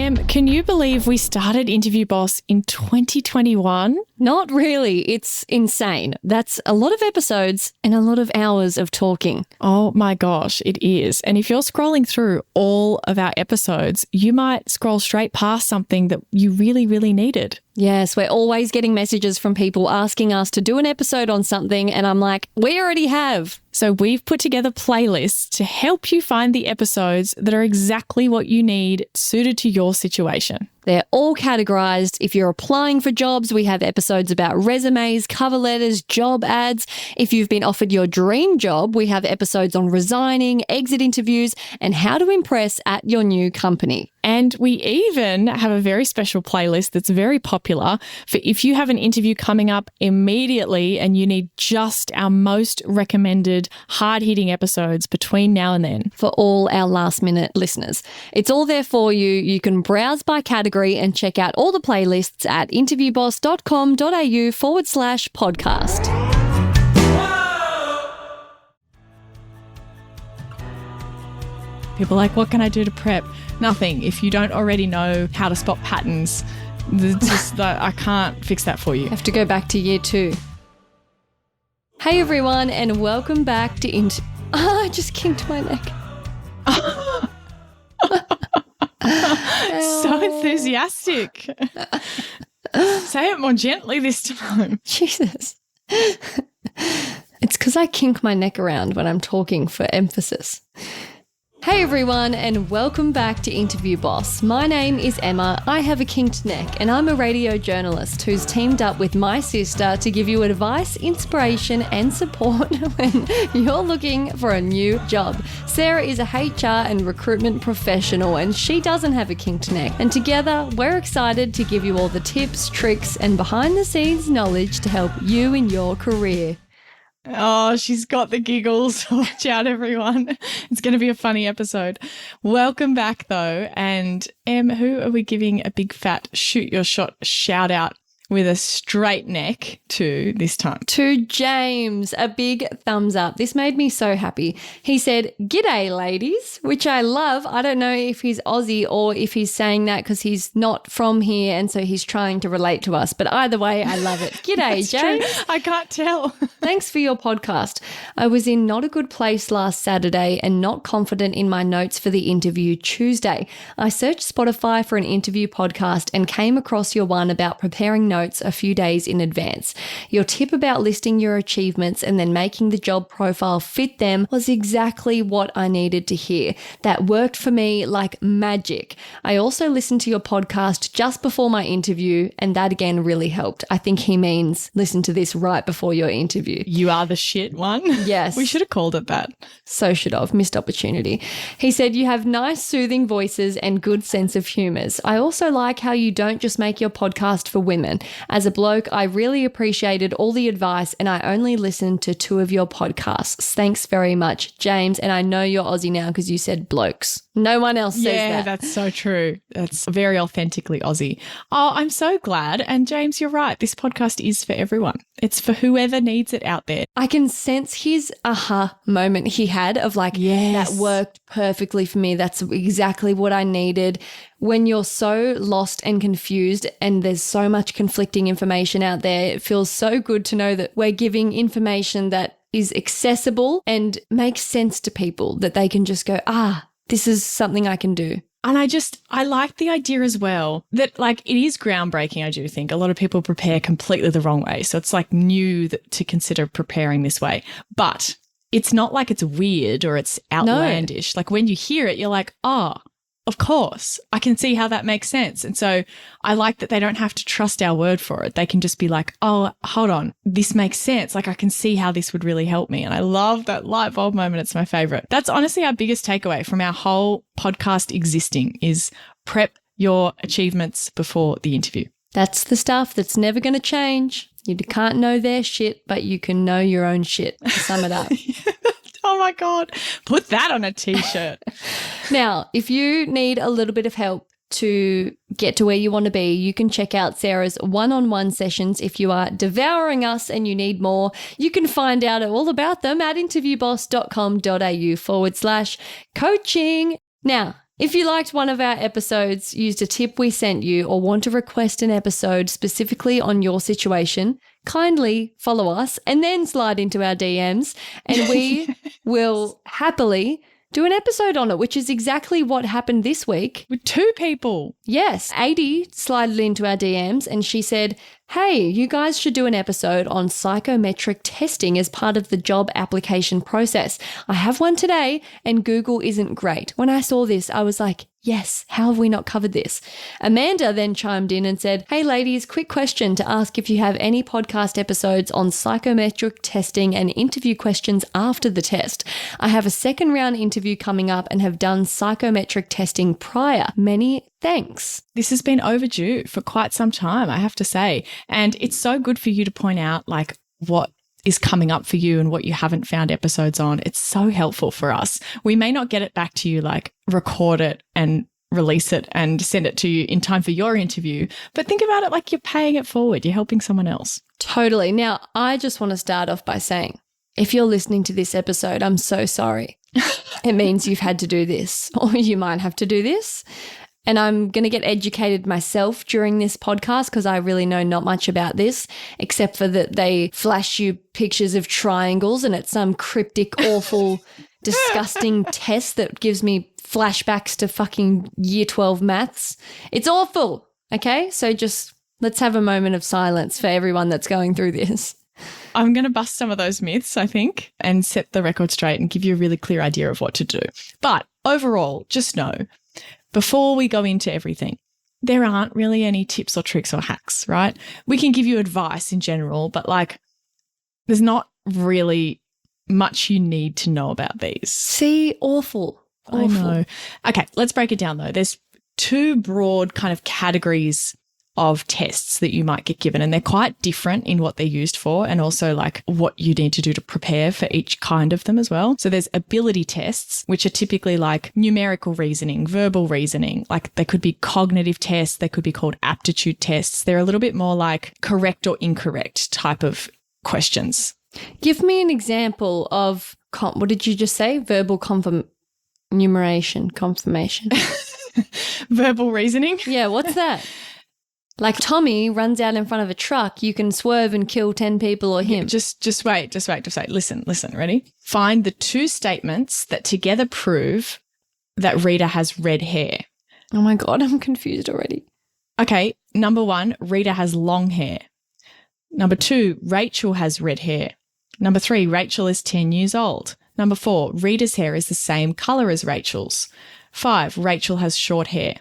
Can you believe we started Interview Boss in 2021? Not really. It's insane. That's a lot of episodes and a lot of hours of talking. Oh my gosh, it is. And if you're scrolling through all of our episodes, you might scroll straight past something that you really, really needed. Yes, we're always getting messages from people asking us to do an episode on something, and I'm like, we already have. So we've put together playlists to help you find the episodes that are exactly what you need, suited to your situation. They're all categorized. If you're applying for jobs, we have episodes about resumes, cover letters, job ads. If you've been offered your dream job, we have episodes on resigning, exit interviews, and how to impress at your new company. And we even have a very special playlist that's very popular for if you have an interview coming up immediately and you need just our most recommended hard-hitting episodes between now and then. For all our last-minute listeners. It's all there for you. You can browse by category and check out all the playlists at interviewboss.com.au/podcast. People are like, what can I do to prep? Nothing. If you don't already know how to spot patterns, I can't fix that for you. Have to go back to year 2. Hey everyone, and welcome back to I just kinked my neck. So enthusiastic. Say it more gently this time. Jesus. It's because I kink my neck around when I'm talking for emphasis. Hey everyone, and welcome back to Interview Boss. My name is Emma. I have a kinked neck, and I'm a radio journalist who's teamed up with my sister to give you advice, inspiration, and support when you're looking for a new job. Sarah is a HR and recruitment professional, and she doesn't have a kinked neck. And together, we're excited to give you all the tips, tricks, and behind-the-scenes knowledge to help you in your career. Oh, she's got the giggles. Watch out, everyone. It's going to be a funny episode. Welcome back, though. And Em, who are we giving a big fat shoot your shot shout out with a straight neck to this time? To James, a big thumbs up. This made me so happy. He said, "G'day, ladies," which I love. I don't know if he's Aussie or if he's saying that because he's not from here and so he's trying to relate to us. But either way, I love it. G'day, James. True. I can't tell. Thanks for your podcast. I was in not a good place last Saturday and not confident in my notes for the interview Tuesday. I searched Spotify for an interview podcast and came across your one about preparing notes a few days in advance. Your tip about listing your achievements and then making the job profile fit them was exactly what I needed to hear. That worked for me like magic. I also listened to your podcast just before my interview, and that again really helped. I think he means listen to this right before your interview. You are the shit one. Yes. We should have called it that. So should have. Missed opportunity. He said, "You have nice, soothing voices and good sense of humours. I also like how you don't just make your podcast for women. As a bloke, I really appreciated all the advice and I only listened to 2 of your podcasts. Thanks very much, James." And I know you're Aussie now because you said blokes. No one else says that. Yeah, that's so true. That's very authentically Aussie. Oh, I'm so glad. And James, you're right. This podcast is for everyone. It's for whoever needs it out there. I can sense his aha moment he had of like, yes, that worked perfectly for me. That's exactly what I needed. When you're so lost and confused and there's so much conflicting information out there, it feels so good to know that we're giving information that is accessible and makes sense to people, that they can just go, this is something I can do. And I like the idea as well that like it is groundbreaking. I do think a lot of people prepare completely the wrong way. So it's like new to consider preparing this way, but it's not like it's weird or it's outlandish. No. Like when you hear it, you're like, oh, of course, I can see how that makes sense. And so I like that they don't have to trust our word for it. They can just be like, oh, hold on, this makes sense. Like I can see how this would really help me. And I love that light bulb moment. It's my favorite. That's honestly our biggest takeaway from our whole podcast existing is prep your achievements before the interview. That's the stuff that's never going to change. You can't know their shit, but you can know your own shit, to sum it up. Oh my God. Put that on a t-shirt. Now, if you need a little bit of help to get to where you want to be, you can check out Sarah's one-on-one sessions. If you are devouring us and you need more, you can find out all about them at interviewboss.com.au/coaching. Now, If you liked one of our episodes, used a tip we sent you, or want to request an episode specifically on your situation, kindly follow us and then slide into our DMs and we will happily do an episode on it, which is exactly what happened this week. With 2 people. Yes, 80 slided into our DMs and she said, hey, you guys should do an episode on psychometric testing as part of the job application process. I have one today and Google isn't great. When I saw this, I was like, yes, how have we not covered this? Amanda then chimed in and said, hey ladies, quick question to ask if you have any podcast episodes on psychometric testing and interview questions after the test. I have a second round interview coming up and have done psychometric testing prior. Many thanks. This has been overdue for quite some time, I have to say. And it's so good for you to point out like what is coming up for you and what you haven't found episodes on. It's so helpful for us. We may not get it back to you, like record it and release it and send it to you in time for your interview, but think about it like you're paying it forward. You're helping someone else. Totally. Now, I just want to start off by saying, if you're listening to this episode, I'm so sorry. It means you've had to do this, or you might have to do this. And I'm going to get educated myself during this podcast because I really know not much about this, except for that they flash you pictures of triangles and it's some cryptic, awful, disgusting test that gives me flashbacks to fucking year 12 maths. It's awful. Okay? So just let's have a moment of silence for everyone that's going through this. I'm going to bust some of those myths, I think, and set the record straight and give you a really clear idea of what to do. But overall, just know, before we go into everything, there aren't really any tips or tricks or hacks, right? We can give you advice in general, but like there's not really much you need to know about these. See, awful. I know. Okay, let's break it down though. There's 2 broad kind of categories of tests that you might get given, and they're quite different in what they're used for and also like what you need to do to prepare for each kind of them as well. So there's ability tests, which are typically like numerical reasoning, verbal reasoning, like they could be cognitive tests, they could be called aptitude tests. They're a little bit more like correct or incorrect type of questions. Give me an example of, what did you just say? Verbal confirmation. Verbal reasoning? Yeah, what's that? Like Tommy runs out in front of a truck, you can swerve and kill 10 people or him. Yeah, just wait. Listen, ready? Find the 2 statements that together prove that Rita has red hair. Oh my God, I'm confused already. Okay, number 1, Rita has long hair. Number 2, Rachel has red hair. Number 3, Rachel is 10 years old. Number 4, Rita's hair is the same colour as Rachel's. 5, Rachel has short hair.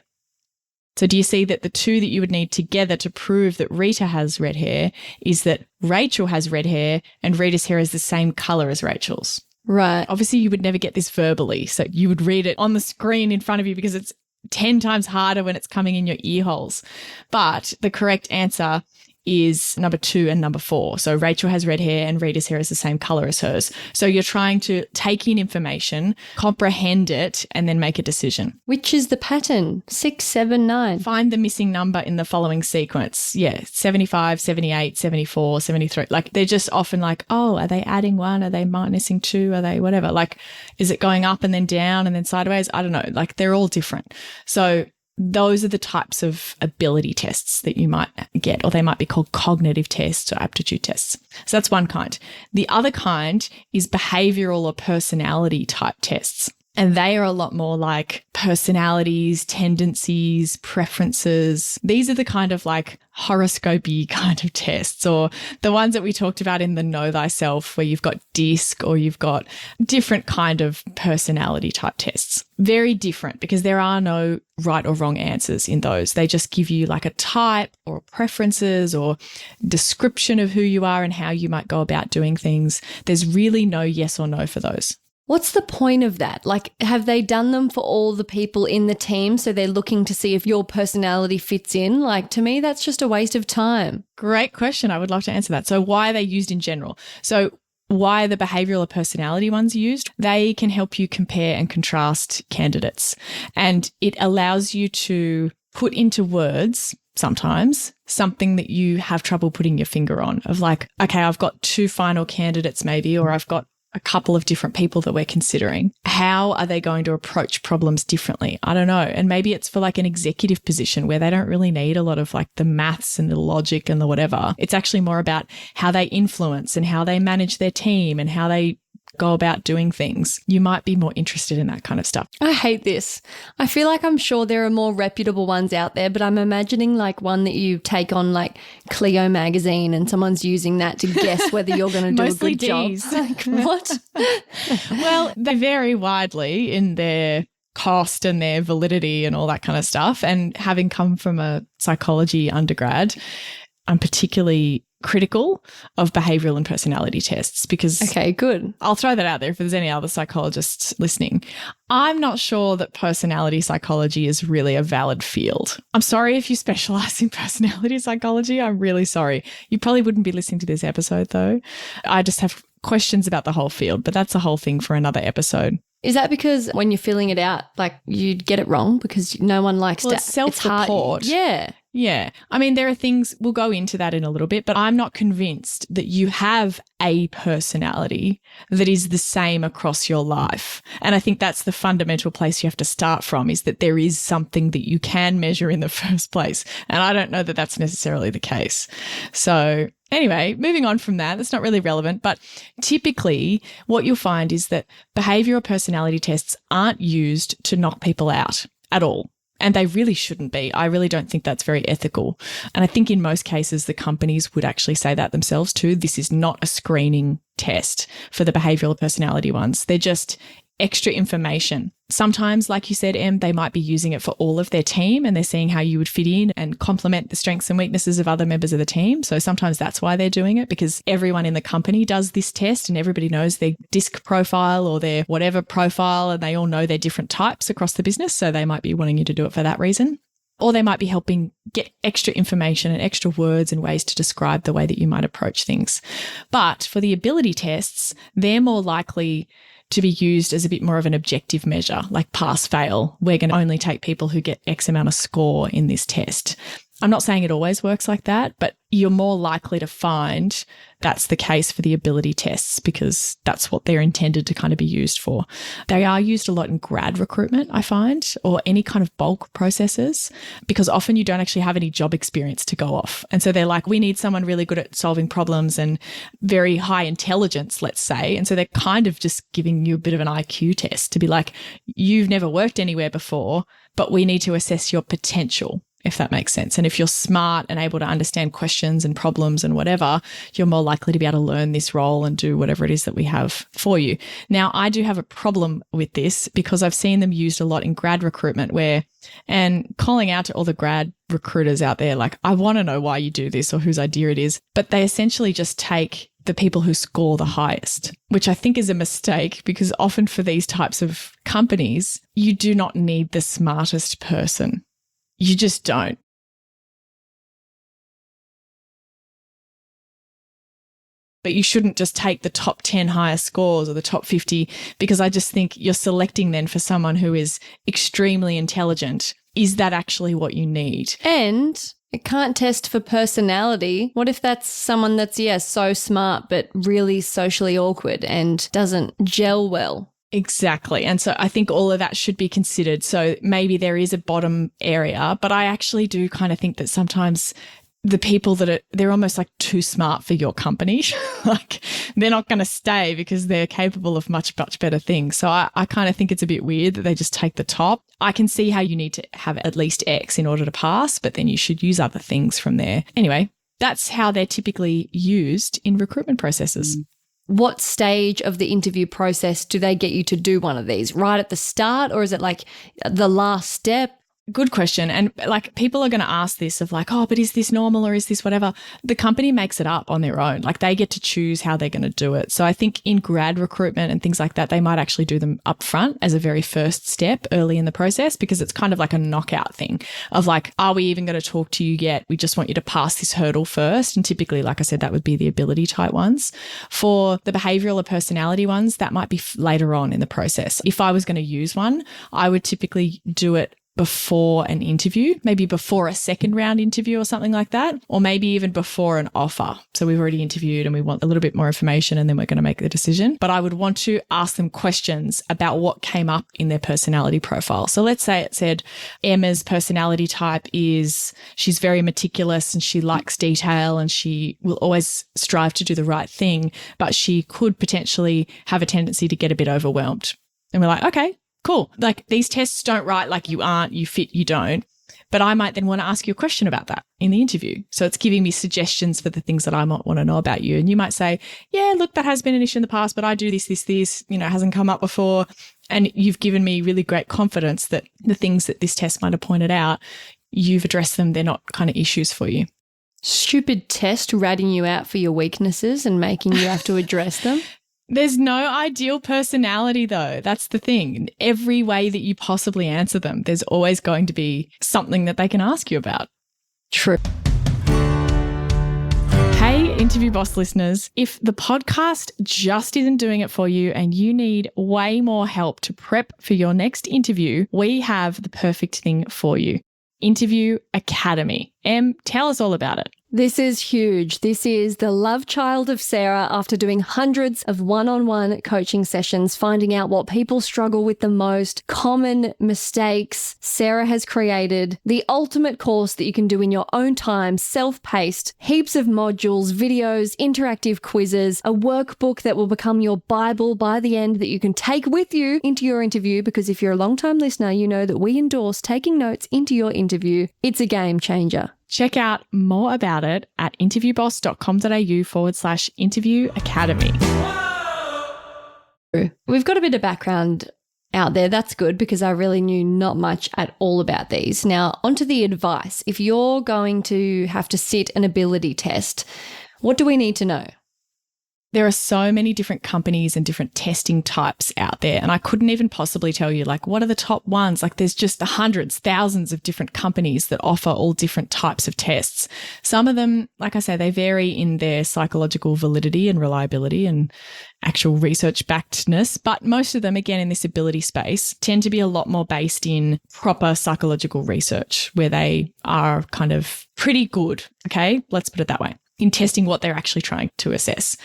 So do you see that the 2 that you would need together to prove that Rita has red hair is that Rachel has red hair and Rita's hair is the same colour as Rachel's? Right. Obviously, you would never get this verbally, so you would read it on the screen in front of you because it's 10 times harder when it's coming in your ear holes. But the correct answer is number 2 and number 4. So Rachel has red hair and Rita's hair is the same colour as hers. So you're trying to take in information, comprehend it, and then make a decision. Which is the pattern? 6, 7, 9. Find the missing number in the following sequence. Yeah, 75, 78, 74, 73. Like they're just often like, oh, are they adding 1? Are they minusing 2? Are they whatever? Like, is it going up and then down and then sideways? I don't know. Like they're all different. So those are the types of ability tests that you might get, or they might be called cognitive tests or aptitude tests. So that's one kind. The other kind is behavioral or personality type tests. And they are a lot more like personalities, tendencies, preferences. These are the kind of like horoscopy kind of tests, or the ones that we talked about in the Know Thyself, where you've got DISC or you've got different kind of personality type tests. Very different because there are no right or wrong answers in those. They just give you like a type or preferences or description of who you are and how you might go about doing things. There's really no yes or no for those. What's the point of that? Like, have they done them for all the people in the team so they're looking to see if your personality fits in? Like, to me, that's just a waste of time. Great question. I would love to answer that. So why are they used in general? So why are the behavioural or personality ones used? They can help you compare and contrast candidates, and it allows you to put into words sometimes something that you have trouble putting your finger on, of like, okay, I've got 2 final candidates maybe, or I've got a couple of different people that we're considering. How are they going to approach problems differently? I don't know. And maybe it's for like an executive position where they don't really need a lot of like the maths and the logic and the whatever. It's actually more about how they influence and how they manage their team and how they go about doing things. You might be more interested in that kind of stuff. I hate this. I feel like I'm sure there are more reputable ones out there, but I'm imagining like one that you take on like Clio magazine and someone's using that to guess whether you're going to do a good Ds. job. Like, what? Well, they vary widely in their cost and their validity and all that kind of stuff. And having come from a psychology undergrad, I'm particularly critical of behavioural and personality tests because okay, good. I'll throw that out there if there's any other psychologists listening. I'm not sure that personality psychology is really a valid field. I'm sorry if you specialise in personality psychology. I'm really sorry. You probably wouldn't be listening to this episode though. I just have questions about the whole field, but that's a whole thing for another episode. Is that because when you're filling it out, like you'd get it wrong because no one likes to? It's self-report. Yeah. Yeah. I mean, there are things, we'll go into that in a little bit, but I'm not convinced that you have a personality that is the same across your life. And I think that's the fundamental place you have to start from, is that there is something that you can measure in the first place. And I don't know that that's necessarily the case. So anyway, moving on from that, that's not really relevant, but typically what you'll find is that behavioural personality tests aren't used to knock people out at all. And they really shouldn't be. I really don't think that's very ethical. And I think in most cases, the companies would actually say that themselves too. This is not a screening test for the behavioural personality ones. They're just extra information. Sometimes, like you said, Em, they might be using it for all of their team and they're seeing how you would fit in and complement the strengths and weaknesses of other members of the team. So sometimes that's why they're doing it, because everyone in the company does this test and everybody knows their DISC profile or their whatever profile, and they all know their different types across the business. So they might be wanting you to do it for that reason. Or they might be helping get extra information and extra words and ways to describe the way that you might approach things. But for the ability tests, they're more likely to be used as a bit more of an objective measure, like pass fail. We're going to only take people who get X amount of score in this test. I'm not saying it always works like that, but you're more likely to find that's the case for the ability tests because that's what they're intended to kind of be used for. They are used a lot in grad recruitment, I find, or any kind of bulk processes, because often you don't actually have any job experience to go off. And so they're like, we need someone really good at solving problems and very high intelligence, let's say. And so they're kind of just giving you a bit of an IQ test to be like, you've never worked anywhere before, but we need to assess your potential, if that makes sense. And if you're smart and able to understand questions and problems and whatever, you're more likely to be able to learn this role and do whatever it is that we have for you. Now, I do have a problem with this because I've seen them used a lot in grad recruitment and calling out to all the grad recruiters out there, like, I want to know why you do this or whose idea it is, but they essentially just take the people who score the highest, which I think is a mistake because often for these types of companies, you do not need the smartest person. You just don't. But you shouldn't just take the top 10 highest scores or the top 50, because I just think you're selecting then for someone who is extremely intelligent. Is that actually what you need? And it can't test for personality. What if that's someone that's, so smart but really socially awkward and doesn't gel well? Exactly. And so I think all of that should be considered. So maybe there is a bottom area, but I actually do kind of think that sometimes the people they're almost like too smart for your company. Like they're not going to stay because they're capable of much, much better things. So I kind of think it's a bit weird that they just take the top. I can see how you need to have at least X in order to pass, but then you should use other things from there. Anyway, that's how they're typically used in recruitment processes. What stage of the interview process do they get you to do one of these? Right at the start, or is it like the last step? Good question. And like people are going to ask this of like, oh, but is this normal or is this whatever? The company makes it up on their own. Like they get to choose how they're going to do it. So I think in grad recruitment and things like that, they might actually do them up front as a very first step early in the process, because it's kind of like a knockout thing of like, are we even going to talk to you yet? We just want you to pass this hurdle first. And typically, like I said, that would be the ability type ones. For the behavioral or personality ones, that might be later on in the process. If I was going to use one, I would typically do it before an interview, maybe before a second round interview or something like that, or maybe even before an offer. So we've already interviewed and we want a little bit more information and then we're going to make the decision. But I would want to ask them questions about what came up in their personality profile. So let's say it said Emma's personality type is she's very meticulous and she likes detail and she will always strive to do the right thing, but she could potentially have a tendency to get a bit overwhelmed. And we're like, okay, cool. Like these tests don't write like you aren't, you fit, you don't. But I might then want to ask you a question about that in the interview. So it's giving me suggestions for the things that I might want to know about you. And you might say, yeah, look, that has been an issue in the past, but I do this, hasn't come up before. And you've given me really great confidence that the things that this test might have pointed out, you've addressed them. They're not kind of issues for you. Stupid test ratting you out for your weaknesses and making you have to address them. There's no ideal personality though. That's the thing. In every way that you possibly answer them, there's always going to be something that they can ask you about. True. Hey, Interview Boss listeners, if the podcast just isn't doing it for you and you need way more help to prep for your next interview, we have the perfect thing for you. Interview Academy. Em, tell us all about it. This is huge. This is the love child of Sarah after doing hundreds of one-on-one coaching sessions, finding out what people struggle with the most, common mistakes. Sarah has created the ultimate course that you can do in your own time, self-paced, heaps of modules, videos, interactive quizzes, a workbook that will become your Bible by the end that you can take with you into your interview, because if you're a long-time listener, you know that we endorse taking notes into your interview. It's a game changer. Check out more about it at interviewboss.com.au/interview academy. We've got a bit of background out there. That's good because I really knew not much at all about these. Now, onto the advice. If you're going to have to sit an ability test, what do we need to know? There are so many different companies and different testing types out there. And I couldn't even possibly tell you, like, what are the top ones? Like, there's just hundreds, thousands of different companies that offer all different types of tests. Some of them, like I say, they vary in their psychological validity and reliability and actual research backedness. But most of them, again, in this ability space, tend to be a lot more based in proper psychological research where they are kind of pretty good. Okay, let's put it that way, in testing what they're actually trying to assess.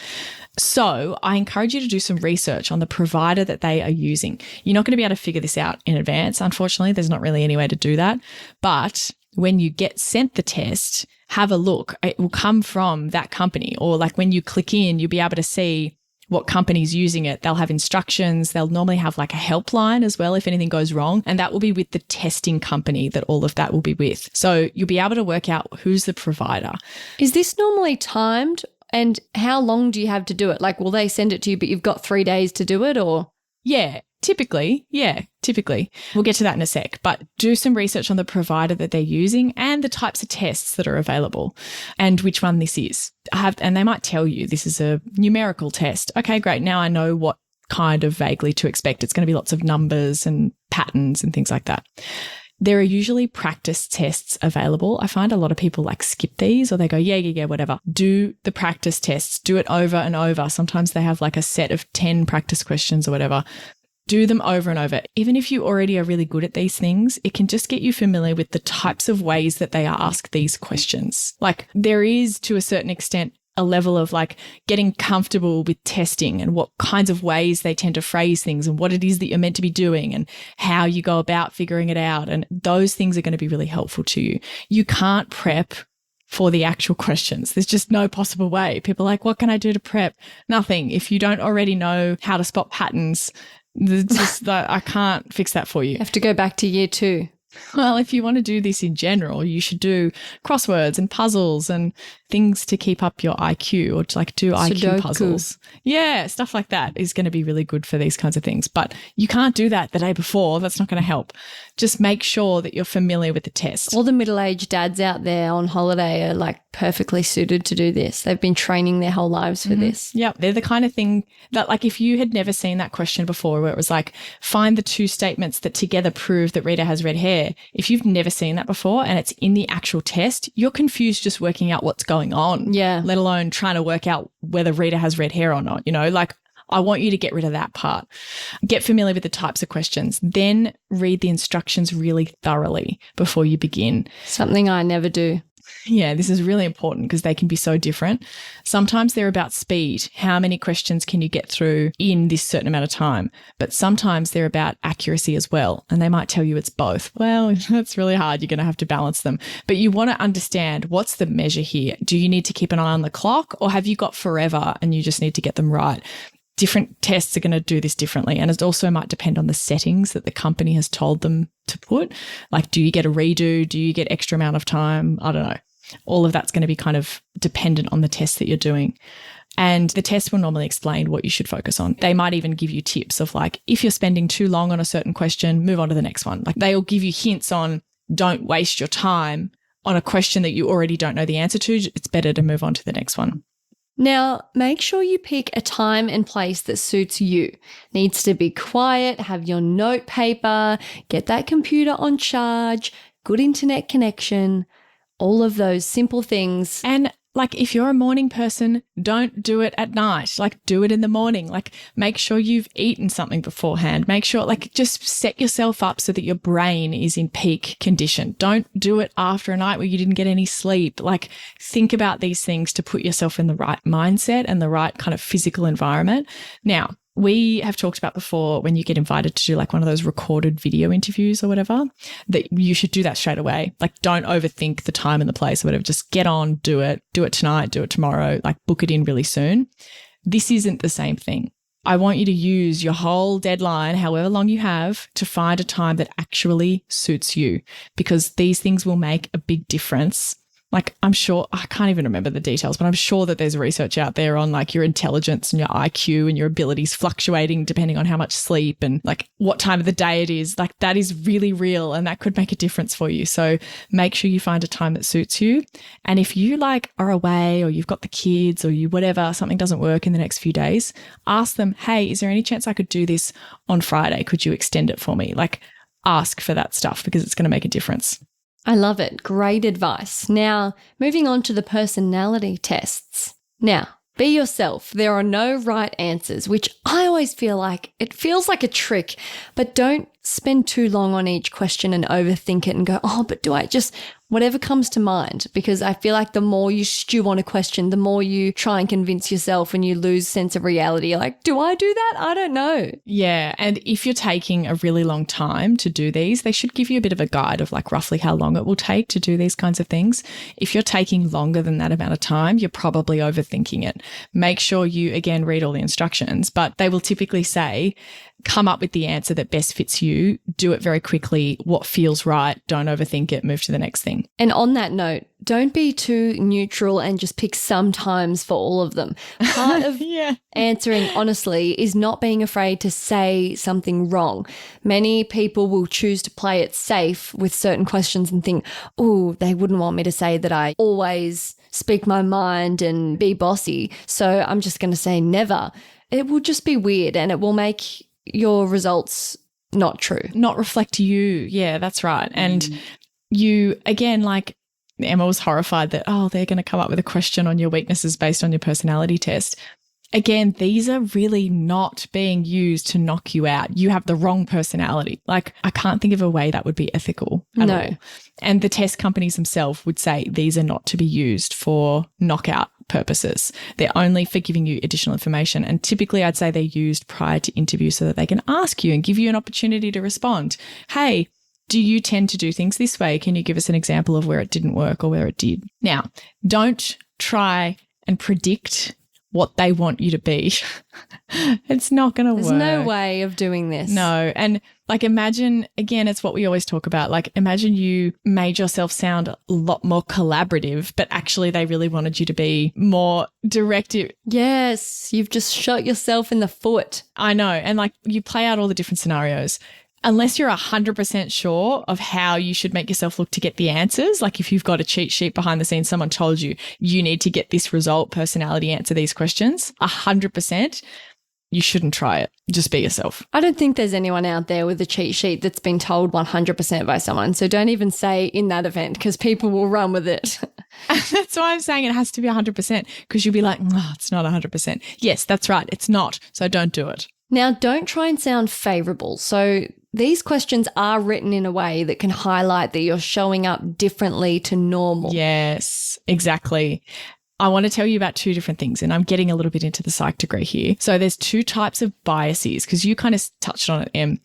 So I encourage you to do some research on the provider that they are using. You're not going to be able to figure this out in advance. Unfortunately, there's not really any way to do that. But when you get sent the test, have a look. It will come from that company. Or like when you click in, you'll be able to see what company's using it. They'll have instructions. They'll normally have like a helpline as well if anything goes wrong. And that will be with the testing company that all of that will be with. So you'll be able to work out who's the provider. Is this normally timed? And how long do you have to do it? Like, will they send it to you, but you've got 3 days to do it, or? Yeah, typically. We'll get to that in a sec. But do some research on the provider that they're using and the types of tests that are available and which one this is. And they might tell you this is a numerical test. Okay, great. Now I know what kind of vaguely to expect. It's going to be lots of numbers and patterns and things like that. There are usually practice tests available. I find a lot of people like skip these or they go, yeah, whatever. Do the practice tests. Do it over and over. Sometimes they have like a set of 10 practice questions or whatever. Do them over and over. Even if you already are really good at these things, it can just get you familiar with the types of ways that they ask these questions. Like there is, to a certain extent, a level of like getting comfortable with testing and what kinds of ways they tend to phrase things and what it is that you're meant to be doing and how you go about figuring it out. And those things are going to be really helpful to you. You can't prep for the actual questions. There's just no possible way. People are like, what can I do to prep? Nothing. If you don't already know how to spot patterns, I can't fix that for you. You have to go back to year 2. Well, if you want to do this in general, you should do crosswords and puzzles and things to keep up your IQ or to like do IQ puzzles. Yeah, stuff like that is going to be really good for these kinds of things. But you can't do that the day before. That's not going to help. Just make sure that you're familiar with the test. All the middle-aged dads out there on holiday are like perfectly suited to do this. They've been training their whole lives for this. Yep. They're the kind of thing that like if you had never seen that question before where it was like, find the 2 statements that together prove that Rita has red hair. If you've never seen that before and it's in the actual test, you're confused just working out what's going on. Yeah. Let alone trying to work out whether Rita has red hair or not. You know, like I want you to get rid of that part. Get familiar with the types of questions. Then read the instructions really thoroughly before you begin. Something I never do. Yeah, this is really important because they can be so different. Sometimes they're about speed. How many questions can you get through in this certain amount of time? But sometimes they're about accuracy as well. And they might tell you it's both. Well, that's really hard. You're going to have to balance them. But you want to understand, what's the measure here? Do you need to keep an eye on the clock, or have you got forever and you just need to get them right? Different tests are going to do this differently. And it also might depend on the settings that the company has told them to put. Like, do you get a redo? Do you get extra amount of time? I don't know. All of that's going to be kind of dependent on the test that you're doing. And the test will normally explain what you should focus on. They might even give you tips of like, if you're spending too long on a certain question, move on to the next one. Like, they'll give you hints on, don't waste your time on a question that you already don't know the answer to. It's better to move on to the next one. Now, make sure you pick a time and place that suits you. Needs to be quiet, have your note paper, get that computer on charge, good internet connection, all of those simple things. And like, if you're a morning person, don't do it at night. Like, do it in the morning. Like, make sure you've eaten something beforehand. Make sure, like, just set yourself up so that your brain is in peak condition. Don't do it after a night where you didn't get any sleep. Like, think about these things to put yourself in the right mindset and the right kind of physical environment. Now, we have talked about before, when you get invited to do like one of those recorded video interviews or whatever, that you should do that straight away. Like, don't overthink the time and the place or whatever. Just get on, do it tonight, do it tomorrow, like book it in really soon. This isn't the same thing. I want you to use your whole deadline, however long you have, to find a time that actually suits you, because these things will make a big difference. Like, I'm sure, I can't even remember the details, but I'm sure that there's research out there on like your intelligence and your IQ and your abilities fluctuating depending on how much sleep and like what time of the day it is. Like, that is really real, and that could make a difference for you. So make sure you find a time that suits you. And if you like are away, or you've got the kids, or you whatever, something doesn't work in the next few days, ask them, hey, is there any chance I could do this on Friday? Could you extend it for me? Like, ask for that stuff, because it's going to make a difference. I love it. Great advice. Now, moving on to the personality tests. Now, be yourself. There are no right answers, which I always feel like it feels like a trick, but don't spend too long on each question and overthink it and go, oh, but do I just, whatever comes to mind, because I feel like the more you stew on a question, the more you try and convince yourself and you lose sense of reality. You're like, do I do that? I don't know. Yeah. And if you're taking a really long time to do these, they should give you a bit of a guide of like roughly how long it will take to do these kinds of things. If you're taking longer than that amount of time, you're probably overthinking it. Make sure you, again, read all the instructions, but they will typically say, come up with the answer that best fits you, do it very quickly, what feels right, don't overthink it, move to the next thing. And on that note, don't be too neutral and just pick some times for all of them. Part of answering honestly is not being afraid to say something wrong. Many people will choose to play it safe with certain questions and think, oh, they wouldn't want me to say that I always speak my mind and be bossy, so I'm just going to say never. It will just be weird, and it will make your results not true. Not reflect you. Yeah, that's right. And you, again, like Emma was horrified that, oh, they're going to come up with a question on your weaknesses based on your personality test. Again, these are really not being used to knock you out. You have the wrong personality. Like, I can't think of a way that would be ethical at all. And the test companies themselves would say these are not to be used for knockout purposes. They're only for giving you additional information. And typically I'd say they're used prior to interview so that they can ask you and give you an opportunity to respond. Hey, do you tend to do things this way? Can you give us an example of where it didn't work or where it did? Now, don't try and predict what they want you to be. It's not going to work. There's no way of doing this. No. And like, imagine, again, it's what we always talk about. Like, imagine you made yourself sound a lot more collaborative, but actually they really wanted you to be more directive. Yes. You've just shot yourself in the foot. I know. And like, you play out all the different scenarios. Unless you're 100% sure of how you should make yourself look to get the answers, like if you've got a cheat sheet behind the scenes, someone told you, you need to get this result, personality, answer these questions, 100%, you shouldn't try it. Just be yourself. I don't think there's anyone out there with a cheat sheet that's been told 100% by someone. So don't even say in that event, because people will run with it. That's why I'm saying it has to be 100%, because you'll be like, oh, it's not 100%. Yes, that's right. It's not. So don't do it. Now, don't try and sound favourable. So these questions are written in a way that can highlight that you're showing up differently to normal. Yes, exactly. I want to tell you about two different things, and I'm getting a little bit into the psych degree here. So there's two types of biases, because you kind of touched on it, Em.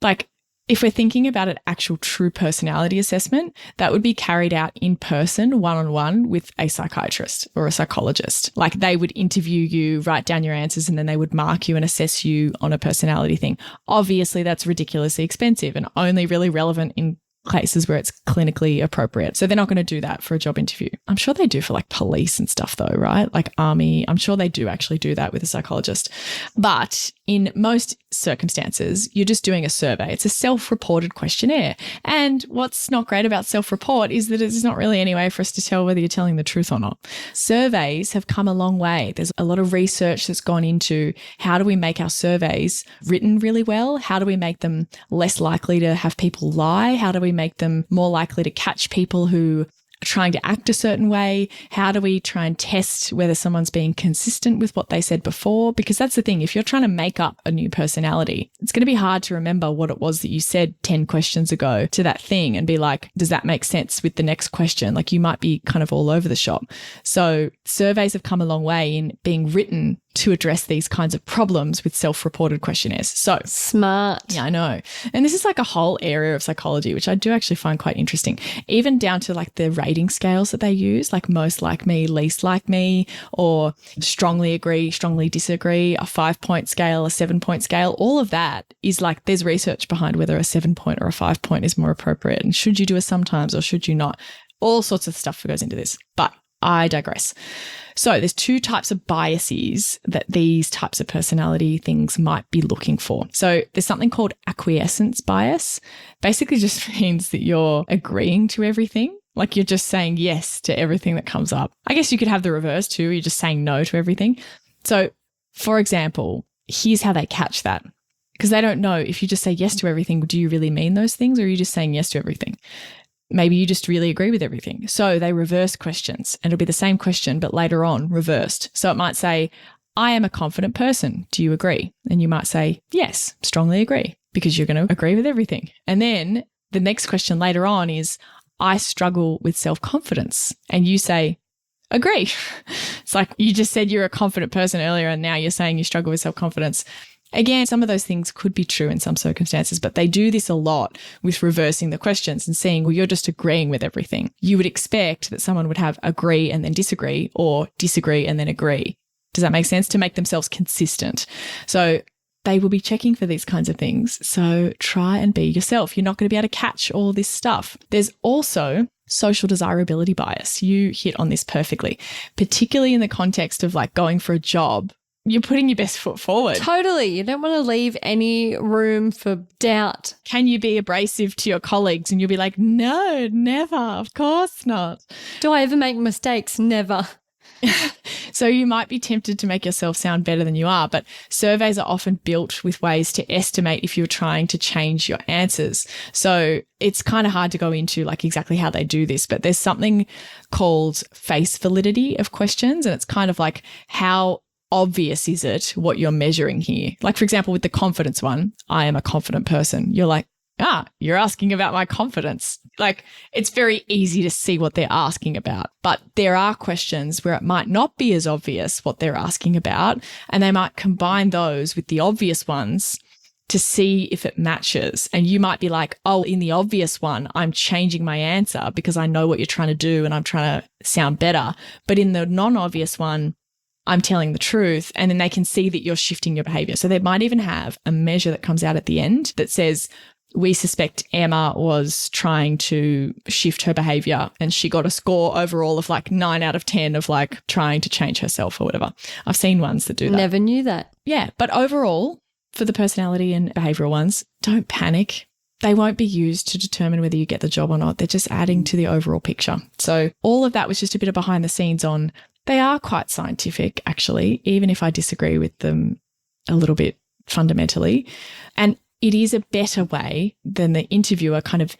Like, if we're thinking about an actual true personality assessment, that would be carried out in person, one-on-one with a psychiatrist or a psychologist. Like, they would interview you, write down your answers, and then they would mark you and assess you on a personality thing. Obviously, that's ridiculously expensive and only really relevant in places where it's clinically appropriate. So they're not going to do that for a job interview. I'm sure they do for like police and stuff though, right? Like army. I'm sure they do actually do that with a psychologist. But in most circumstances, you're just doing a survey. It's a self-reported questionnaire. And what's not great about self-report is that it's not really any way for us to tell whether you're telling the truth or not. Surveys have come a long way. There's a lot of research that's gone into how do we make our surveys written really well? How do we make them less likely to have people lie? How do we make them more likely to catch people who are trying to act a certain way? How do we try and test whether someone's being consistent with what they said before? Because that's the thing. If you're trying to make up a new personality, it's going to be hard to remember what it was that you said 10 questions ago to that thing and be like, does that make sense with the next question? Like, you might be kind of all over the shop. So surveys have come a long way in being written to address these kinds of problems with self-reported questionnaires. So smart. Yeah, I know. And this is like a whole area of psychology, which I do actually find quite interesting, even down to like the rating scales that they use, like most like me, least like me, or strongly agree, strongly disagree, a 5-point scale, a 7-point scale. All of that is like, there's research behind whether a 7-point or a 5-point is more appropriate. And should you do a sometimes or should you not? All sorts of stuff goes into this, but I digress. So there's two types of biases that these types of personality things might be looking for. So there's something called acquiescence bias. Basically just means that you're agreeing to everything. Like, you're just saying yes to everything that comes up. I guess you could have the reverse too. You're just saying no to everything. So for example, here's how they catch that. Because they don't know, if you just say yes to everything, do you really mean those things, or are you just saying yes to everything? Maybe you just really agree with everything. So they reverse questions, and it'll be the same question, but later on reversed. So it might say, I am a confident person. Do you agree? And you might say, yes, strongly agree, because you're going to agree with everything. And then the next question later on is, I struggle with self-confidence. And you say, agree. It's like you just said you're a confident person earlier, and now you're saying you struggle with self-confidence. Again, some of those things could be true in some circumstances, but they do this a lot with reversing the questions and saying, well, you're just agreeing with everything. You would expect that someone would have agree and then disagree, or disagree and then agree. Does that make sense? To make themselves consistent. So they will be checking for these kinds of things. So try and be yourself. You're not going to be able to catch all this stuff. There's also social desirability bias. You hit on this perfectly, particularly in the context of like going for a job. You're putting your best foot forward. Totally. You don't want to leave any room for doubt. Can you be abrasive to your colleagues? And you'll be like, no, never. Of course not. Do I ever make mistakes? Never. So you might be tempted to make yourself sound better than you are, but surveys are often built with ways to estimate if you're trying to change your answers. So it's kind of hard to go into like exactly how they do this, but there's something called face validity of questions. And it's kind of like, how obvious is it what you're measuring here? Like, for example, with the confidence one, I am a confident person. You're like, you're asking about my confidence. Like, it's very easy to see what they're asking about. But there are questions where it might not be as obvious what they're asking about, and they might combine those with the obvious ones to see if it matches. And you might be like, oh, in the obvious one, I'm changing my answer because I know what you're trying to do and I'm trying to sound better. But in the non-obvious one, I'm telling the truth. And then they can see that you're shifting your behavior. So they might even have a measure that comes out at the end that says, we suspect Emma was trying to shift her behavior and she got a score overall of like 9 out of 10 of like trying to change herself or whatever. I've seen ones that do that. Never knew that. Yeah. But overall, for the personality and behavioral ones, don't panic. They won't be used to determine whether you get the job or not. They're just adding to the overall picture. So all of that was just a bit of behind the scenes on, they are quite scientific, actually, even if I disagree with them a little bit fundamentally. And it is a better way than the interviewer kind of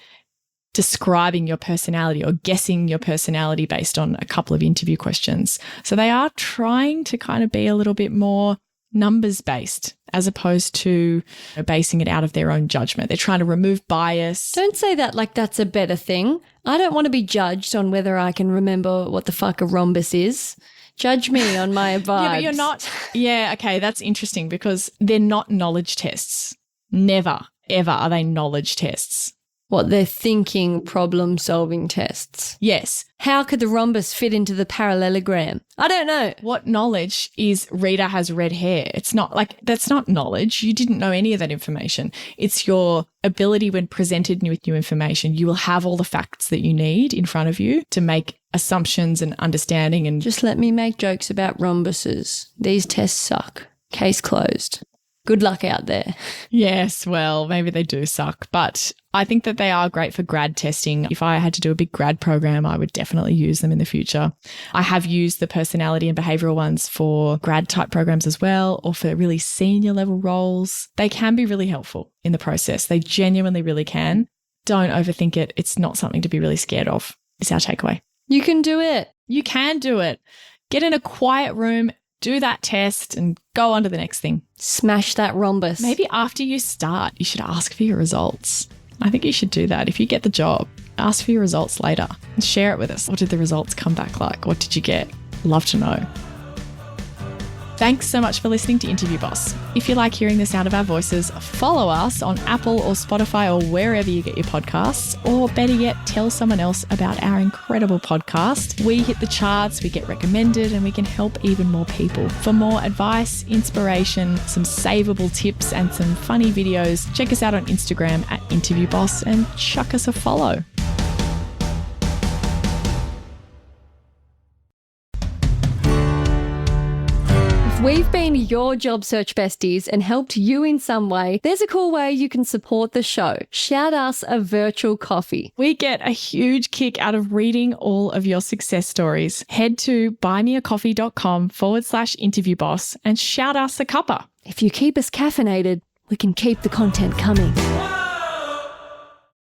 describing your personality or guessing your personality based on a couple of interview questions. So they are trying to kind of be a little bit more numbers based as opposed to basing it out of their own judgment. They're trying to remove bias. Don't say that like that's a better thing. I don't want to be judged on whether I can remember what the fuck a rhombus is. Judge me on my vibes. Yeah, but you're not. Yeah, okay, that's interesting because they're not knowledge tests. Never, ever are they knowledge tests. What, they're thinking problem-solving tests? Yes. How could the rhombus fit into the parallelogram? I don't know. What knowledge is Rita has red hair? It's not like, that's not knowledge. You didn't know any of that information. It's your ability when presented with new information. You will have all the facts that you need in front of you to make assumptions and understanding. And just let me make jokes about rhombuses. These tests suck. Case closed. Good luck out there. Yes, well, maybe they do suck, but I think that they are great for grad testing. If I had to do a big grad program, I would definitely use them in the future. I have used the personality and behavioural ones for grad type programs as well, or for really senior level roles. They can be really helpful in the process. They genuinely really can. Don't overthink it. It's not something to be really scared of, is our takeaway. You can do it. You can do it. Get in a quiet room, do that test and go on to the next thing. Smash that rhombus. Maybe after you start, you should ask for your results. I think you should do that. If you get the job, ask for your results later and share it with us. What did the results come back like? What did you get? Love to know. Thanks so much for listening to Interview Boss. If you like hearing the sound of our voices, follow us on Apple or Spotify or wherever you get your podcasts, or better yet, tell someone else about our incredible podcast. We hit the charts, we get recommended, and we can help even more people. For more advice, inspiration, some savable tips, and some funny videos, check us out on Instagram at Interview Boss and chuck us a follow. We've been your job search besties and helped you in some way. There's a cool way you can support the show. Shout us a virtual coffee. We get a huge kick out of reading all of your success stories. Head to buymeacoffee.com/interviewboss and shout us a cuppa. If you keep us caffeinated, we can keep the content coming.